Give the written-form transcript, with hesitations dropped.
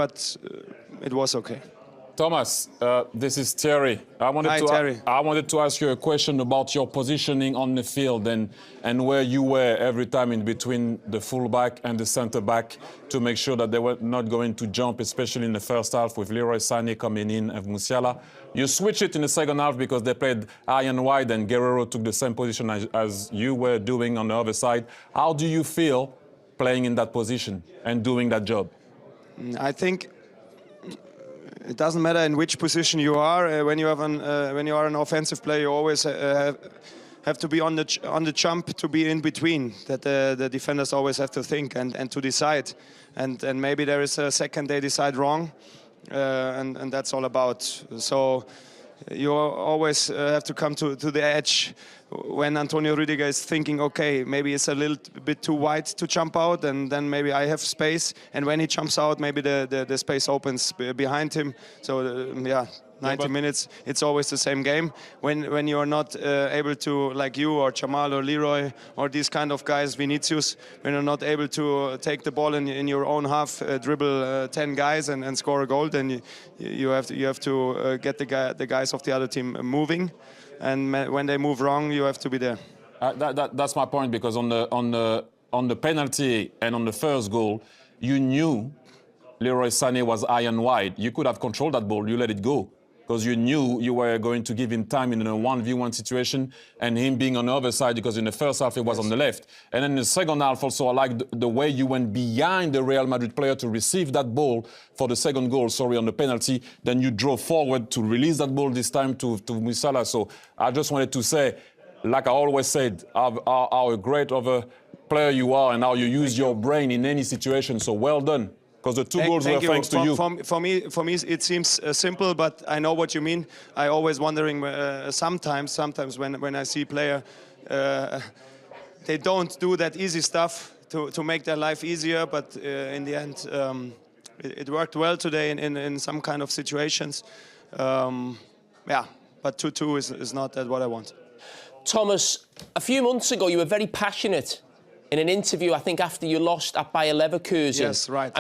but it was okay. Thomas, this is Terry. Hi, Terry. I wanted to ask you a question about your positioning on the field and where you were every time in between the fullback and the centre back to make sure that they were not going to jump, especially in the first half with Leroy Sané coming in and Musiala. You switched it in the second half because they played high and wide and Guerrero took the same position as you were doing on the other side. How do you feel playing in that position and doing that job? I think it doesn't matter in which position you are. When you are an offensive player, you always have to be on the jump to be in between. That the defenders always have to think and to decide. And maybe there is a second they decide wrong, and that's all about. So you always have to come to the edge. When Antonio Rüdiger is thinking, okay, maybe it's a little bit too wide to jump out, and then maybe I have space. And when he jumps out, maybe the space opens behind him. So, yeah, 90 minutes, it's always the same game. When you're not able to, like you or Jamal or Leroy or these kind of guys, Vinicius, when you're not able to take the ball in your own half, dribble 10 guys and score a goal, then you have to get the guys of the other team moving. And when they move wrong, you have to be there. That's my point, because on the penalty and on the first goal, you knew Leroy Sané was high and wide. You could have controlled that ball, you let it go, because you knew you were going to give him time in a 1v1 situation, and him being on the other side, because in the first half it was on the left. And then in the second half also, I like the way you went behind the Real Madrid player to receive that ball for the second goal, on the penalty. Then you drove forward to release that ball this time to Musiala. So I just wanted to say, like I always said, how great of a player you are and how you use your brain in any situation. So well done. Because the two goals were thanks to you. For me, it seems simple, but I know what you mean. I always wondering sometimes when I see player, they don't do that easy stuff to make their life easier. But in the end, it worked well today in some kind of situations. Yeah, but 2-2 is not what I want. Thomas, a few months ago, you were very passionate in an interview, I think, after you lost at Bayer Leverkusen. Yes, right.